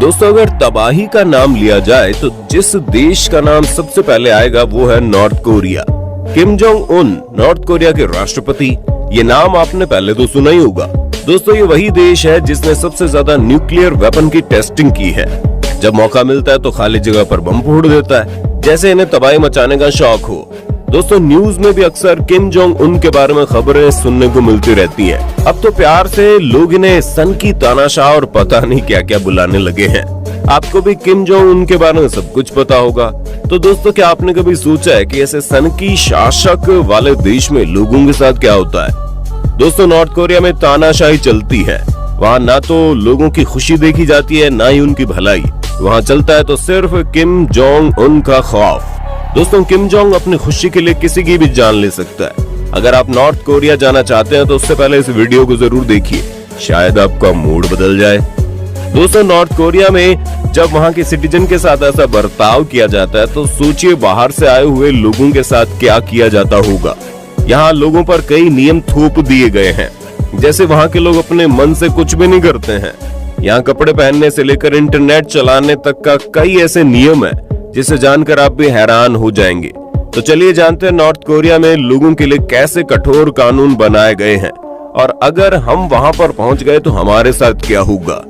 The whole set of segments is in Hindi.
दोस्तों अगर तबाही का नाम लिया जाए तो जिस देश का नाम सबसे पहले आएगा वो है north Korea. Kim Jong Un north Korea के राष्ट्रपति, ये नाम आपने पहले तो सुना ही होगा। दोस्तों ये वही देश है जिसने सबसे ज्यादा न्यूक्लियर वेपन की टेस्टिंग की है। जब मौका मिलता है तो खाली जगह पर बम फोड़ देता है, जैसे इन्हें तबाही मचाने का शौक हो। दोस्तों न्यूज में भी अक्सर किम जोंग उन के बारे में खबरें सुनने को मिलती रहती हैं। अब तो प्यार से लोग इन्हें सन की तानाशाह और पता नहीं क्या क्या बुलाने लगे हैं। आपको भी किम जोंग उन के बारे में सब कुछ पता होगा। तो दोस्तों क्या आपने कभी सोचा है कि ऐसे सन की शासक वाले देश में लोगों के साथ क्या होता है? दोस्तों नॉर्थ कोरिया में तानाशाही चलती है। वहाँ ना तो लोगों की खुशी देखी जाती है, ना ही उनकी भलाई। वहाँ चलता है तो सिर्फ किम जोंग उन का खौफ। दोस्तों किम जोंग अपनी खुशी के लिए किसी की भी जान ले सकता है। अगर आप नॉर्थ कोरिया जाना चाहते हैं तो उससे पहले इस वीडियो को जरूर देखिए, शायद आपका मूड बदल जाए। दोस्तों नॉर्थ कोरिया में जब वहाँ के सिटीजन के साथ ऐसा बर्ताव किया जाता है तो सोचिए बाहर से आए हुए लोगों के साथ क्या किया जाता होगा। यहाँ लोगों पर कई नियम थोप दिए गए हैं, जैसे वहाँ के लोग अपने मन से कुछ भी नहीं करते हैं। यहाँ कपड़े पहनने से लेकर इंटरनेट चलाने तक का कई ऐसे नियम है जिसे जानकर आप भी हैरान हो जाएंगे। तो चलिए जानते हैं नॉर्थ कोरिया में लोगों के लिए कैसे कठोर कानून बनाए गए हैं और अगर हम वहां पर पहुंच गए तो हमारे साथ क्या होगा।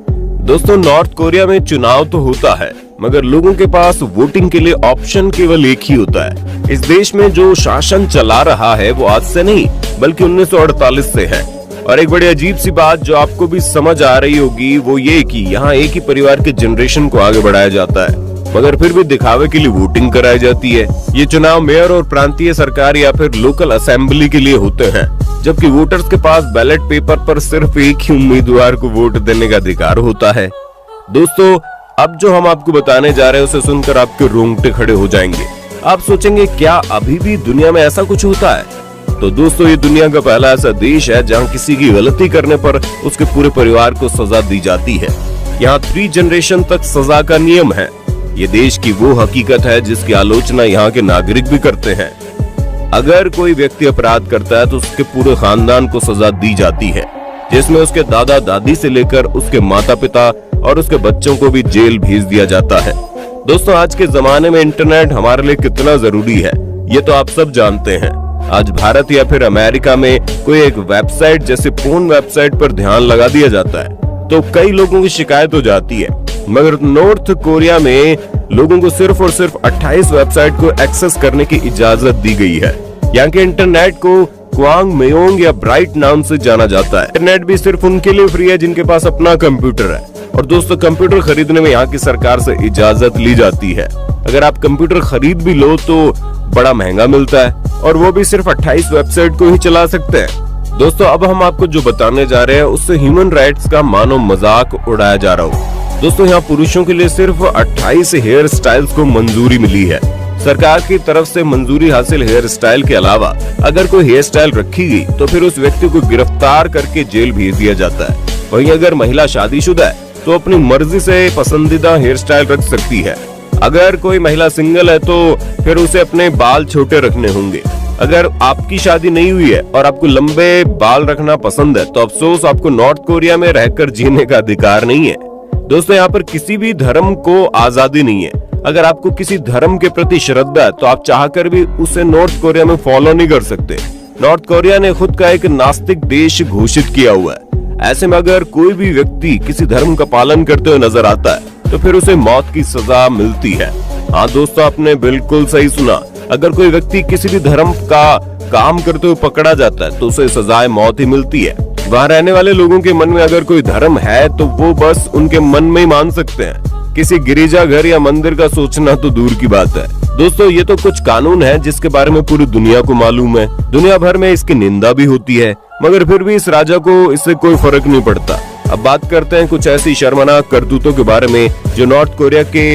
दोस्तों नॉर्थ कोरिया में चुनाव तो होता है मगर लोगों के पास वोटिंग के लिए ऑप्शन केवल एक ही होता है। इस देश में जो शासन चला रहा है वो आज से नहीं बल्कि 1948 से है। और एक बड़ी अजीब सी बात जो आपको भी समझ आ रही होगी वो ये कि यहाँ एक ही परिवार के जनरेशन को आगे बढ़ाया जाता है मगर फिर भी दिखावे के लिए वोटिंग कराई जाती है। ये चुनाव मेयर और प्रांतीय सरकार या फिर लोकल असेंबली के लिए होते हैं, जबकि वोटर्स के पास बैलेट पेपर पर सिर्फ एक ही उम्मीदवार को वोट देने का अधिकार होता है। दोस्तों अब जो हम आपको बताने जा रहे हैं उसे सुनकर आपके रोंगटे खड़े हो जाएंगे। आप सोचेंगे क्या अभी भी दुनिया में ऐसा कुछ होता है? तो दोस्तों ये दुनिया का पहला ऐसा देश है जहाँ किसी की गलती करने पर उसके पूरे परिवार को सजा दी जाती है। यहाँ 3 जनरेशन तक सजा का नियम है। ये देश की वो हकीकत है जिसकी आलोचना यहाँ के नागरिक भी करते हैं। अगर कोई व्यक्ति अपराध करता है तो उसके पूरे खानदान को सजा दी जाती है, जिसमें उसके दादा दादी से लेकर उसके माता पिता और उसके बच्चों को भी जेल भेज दिया जाता है। दोस्तों आज के जमाने में इंटरनेट हमारे लिए कितना जरूरी है ये तो आप सब जानते हैं। आज भारत या फिर अमेरिका में कोई एक वेबसाइट जैसे पोर्न वेबसाइट पर ध्यान लगा दिया जाता है तो कई लोगों की शिकायत हो जाती है, मगर नॉर्थ कोरिया में लोगों को सिर्फ और सिर्फ 28 वेबसाइट को एक्सेस करने की इजाजत दी गई है। यहाँ के इंटरनेट को क्वांग मेयोंग या ब्राइट नाम से जाना जाता है। इंटरनेट भी सिर्फ उनके लिए फ्री है जिनके पास अपना कंप्यूटर है। और दोस्तों कंप्यूटर खरीदने में यहाँ की सरकार से इजाजत ली जाती है। अगर आप कंप्यूटर खरीद भी लो तो बड़ा महंगा मिलता है और वो भी सिर्फ 28 वेबसाइट को ही चला सकते हैं। दोस्तों अब हम आपको जो बताने जा रहे हैं उससे ह्यूमन राइट्स का मानो मजाक उड़ाया जा रहा हो। दोस्तों यहाँ पुरुषों के लिए सिर्फ 28 हेयर स्टाइल्स को मंजूरी मिली है। सरकार की तरफ से मंजूरी हासिल हेयर स्टाइल के अलावा अगर कोई हेयर स्टाइल रखी गई तो फिर उस व्यक्ति को गिरफ्तार करके जेल भेज दिया जाता है। वहीं अगर महिला शादीशुदा है तो अपनी मर्जी से पसंदीदा हेयर स्टाइल रख सकती है। अगर कोई महिला सिंगल है तो फिर उसे अपने बाल छोटे रखने होंगे। अगर आपकी शादी नहीं हुई है और आपको लंबे बाल रखना पसंद है तो अफसोस आपको नॉर्थ कोरिया में रहकर जीने का अधिकार नहीं है। दोस्तों यहाँ पर किसी भी धर्म को आजादी नहीं है। अगर आपको किसी धर्म के प्रति श्रद्धा है तो आप चाहकर भी उसे नॉर्थ कोरिया में फॉलो नहीं कर सकते। नॉर्थ कोरिया ने खुद का एक नास्तिक देश घोषित किया हुआ है। ऐसे में अगर कोई भी व्यक्ति किसी धर्म का पालन करते हुए नजर आता है तो फिर उसे मौत की सजा मिलती है। हाँ दोस्तों आपने बिल्कुल सही सुना, अगर कोई व्यक्ति किसी भी धर्म का काम करते हुए पकड़ा जाता है तो उसे सजाए मौत ही मिलती है। वहाँ रहने वाले लोगों के मन में अगर कोई धर्म है तो वो बस उनके मन में ही मान सकते हैं। किसी गिरिजाघर या मंदिर का सोचना तो दूर की बात है। दोस्तों ये तो कुछ कानून है जिसके बारे में पूरी दुनिया को मालूम है। दुनिया भर में इसकी निंदा भी होती है मगर फिर भी इस राजा को इससे कोई फर्क नहीं पड़ता। अब बात करते हैं कुछ ऐसी शर्मनाक करतूतों के बारे में जो नॉर्थ कोरिया के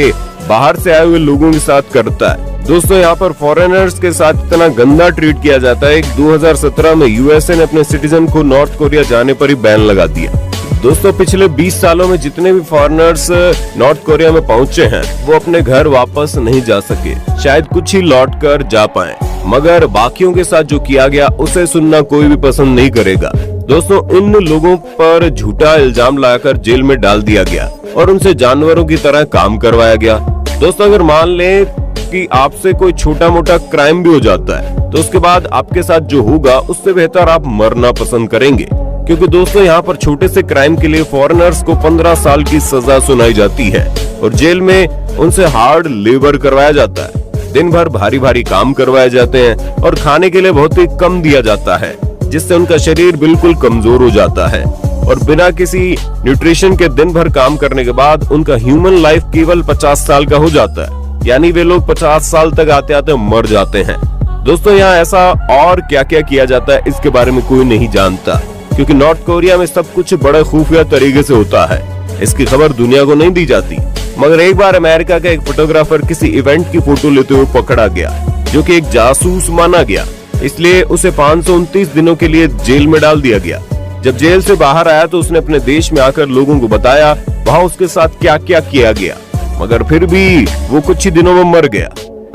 बाहर से आए हुए लोगों के साथ करता है। दोस्तों यहाँ पर फॉरेनर्स के साथ इतना गंदा ट्रीट किया जाता है। 2017 में यूएसए ने अपने सिटीजन को नॉर्थ कोरिया जाने पर ही बैन लगा दिया। दोस्तों पिछले 20 सालों में जितने भी फॉरेनर्स नॉर्थ कोरिया में पहुंचे हैं वो अपने घर वापस नहीं जा सके। शायद कुछ ही लौट कर जा पाए, मगर बाकियों के साथ जो किया गया उसे सुनना कोई भी पसंद नहीं करेगा। दोस्तों इन लोगों पर झूठा इल्जाम लगाकर जेल में डाल दिया गया। और उनसे जानवरों की तरह काम करवाया गया। दोस्तों अगर मान लें कि आपसे कोई छोटा मोटा क्राइम भी हो जाता है तो उसके बाद आपके साथ जो होगा उससे बेहतर आप मरना पसंद करेंगे, क्योंकि दोस्तों यहाँ पर छोटे से क्राइम के लिए फॉरेनर्स को 15 साल की सजा सुनाई जाती है और जेल में उनसे हार्ड लेबर करवाया जाता है। दिन भर भारी भारी काम करवाए जाते हैं और खाने के लिए बहुत ही कम दिया जाता है, जिससे उनका शरीर बिल्कुल कमजोर हो जाता है और बिना किसी न्यूट्रिशन के दिन भर काम करने के बाद उनका ह्यूमन लाइफ केवल 50 साल का हो जाता है, यानी वे लोग 50 साल तक आते आते मर जाते हैं। दोस्तों यहाँ ऐसा और क्या क्या किया जाता है इसके बारे में कोई नहीं जानता, क्योंकि नॉर्थ कोरिया में सब कुछ बड़े खुफिया तरीके से होता है। इसकी खबर दुनिया को नहीं दी जाती। मगर एक बार अमेरिका का एक फोटोग्राफर किसी इवेंट की फोटो लेते हुए पकड़ा गया, जो कि एक जासूस माना गया, इसलिए उसे 529 दिनों के लिए जेल में डाल दिया गया। जब जेल से बाहर आया तो उसने अपने देश में आकर लोगों को बताया वहाँ उसके साथ क्या क्या किया गया, मगर फिर भी वो कुछ ही दिनों में मर गया।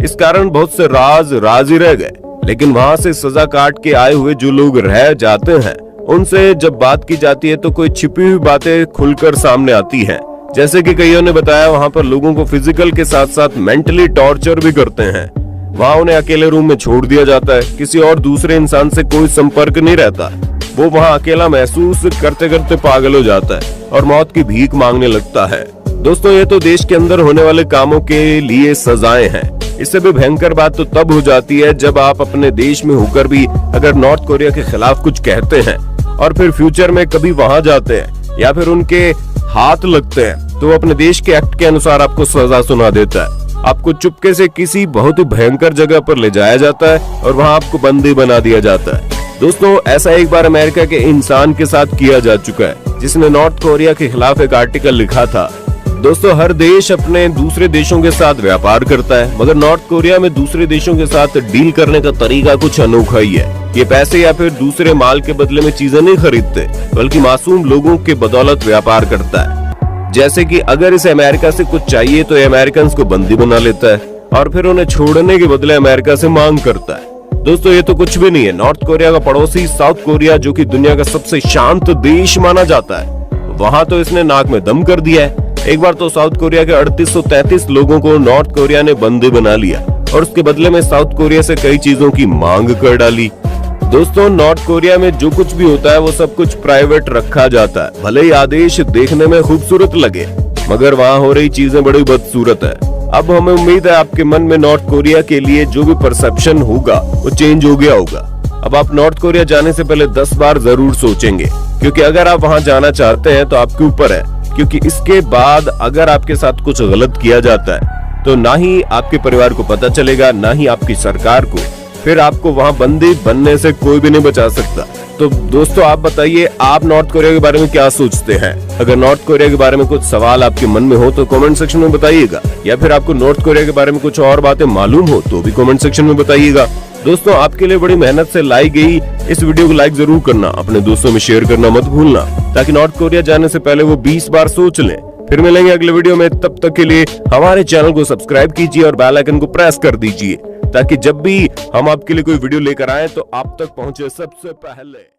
इस कारण बहुत से राज ही रह गए। लेकिन वहाँ से सजा काट के आए हुए जो लोग रह जाते हैं उनसे जब बात की जाती है तो कोई छिपी हुई बातें खुलकर सामने आती हैं। जैसे कि कईयों ने बताया वहाँ पर लोगों को फिजिकल के साथ साथ मेंटली टॉर्चर भी करते हैं। वहाँ उन्हें अकेले रूम में छोड़ दिया जाता है, किसी और दूसरे इंसान से कोई संपर्क नहीं रहता। वो वहाँ अकेला महसूस करते करते पागल हो जाता है और मौत की भीख मांगने लगता है। दोस्तों ये तो देश के अंदर होने वाले कामों के लिए सजाएं हैं। इससे भी भयंकर बात तो तब हो जाती है जब आप अपने देश में होकर भी अगर नॉर्थ कोरिया के खिलाफ कुछ कहते हैं और फिर फ्यूचर में कभी वहां जाते हैं या फिर उनके हाथ लगते हैं तो अपने देश के एक्ट के अनुसार आपको सजा सुना देता है। आपको चुपके से किसी बहुत ही भयंकर जगह पर ले जाया जाता है और वहां आपको बंदी बना दिया जाता है। दोस्तों ऐसा एक बार अमेरिका के इंसान के साथ किया जा चुका है, जिसने नॉर्थ कोरिया के खिलाफ एक आर्टिकल लिखा था। दोस्तों हर देश अपने दूसरे देशों के साथ व्यापार करता है, मगर नॉर्थ कोरिया में दूसरे देशों के साथ डील करने का तरीका कुछ अनोखा ही है। ये पैसे या फिर दूसरे माल के बदले में चीजें नहीं खरीदते, बल्कि मासूम लोगों के बदौलत व्यापार करता है। जैसे कि अगर इसे अमेरिका से कुछ चाहिए तो ये अमेरिकन को बंदी बना लेता है और फिर उन्हें छोड़ने के बदले अमेरिका से मांग करता है। दोस्तों ये तो कुछ भी नहीं है। नॉर्थ कोरिया का पड़ोसी साउथ कोरिया, जो कि दुनिया का सबसे शांत देश माना जाता है, वहाँ तो इसने नाक में दम कर दिया है। एक बार तो साउथ कोरिया के 3833 लोगों को नॉर्थ कोरिया ने बंदी बना लिया और उसके बदले में साउथ कोरिया से कई चीजों की मांग कर डाली। दोस्तों नॉर्थ कोरिया में जो कुछ भी होता है वो सब कुछ प्राइवेट रखा जाता है। भले ही आदेश देखने में खूबसूरत लगे, मगर वहाँ हो रही चीजें बड़ी बदसूरत है। अब हमें उम्मीद है आपके मन में नॉर्थ कोरिया के लिए जो भी परसेप्शन होगा वो चेंज हो गया होगा। अब आप नॉर्थ कोरिया जाने से पहले 10 बार जरूर सोचेंगे, क्योंकि अगर आप वहाँ जाना चाहते हैं तो आपके ऊपर है, क्योंकि इसके बाद अगर आपके साथ कुछ गलत किया जाता है तो ना ही आपके परिवार को पता चलेगा, ना ही आपकी सरकार को। फिर आपको वहाँ बंदी बनने से कोई भी नहीं बचा सकता। तो दोस्तों आप बताइए आप नॉर्थ कोरिया के बारे में क्या सोचते हैं। अगर नॉर्थ कोरिया के बारे में कुछ सवाल आपके मन में हो तो कमेंट सेक्शन में बताइएगा, या फिर आपको नॉर्थ कोरिया के बारे में कुछ और बातें मालूम हो तो भी कमेंट सेक्शन में बताइएगा। दोस्तों आपके लिए बड़ी मेहनत से लाई गई इस वीडियो को लाइक जरूर करना, अपने दोस्तों में शेयर करना मत भूलना, ताकि नॉर्थ कोरिया जाने से पहले वो 20 बार सोच लें। फिर मिलेंगे अगले वीडियो में, तब तक के लिए हमारे चैनल को सब्सक्राइब कीजिए और बेल आइकन को प्रेस कर दीजिए, ताकि जब भी हम आपके लिए कोई वीडियो लेकर आए तो आप तक पहुंचे सबसे पहले।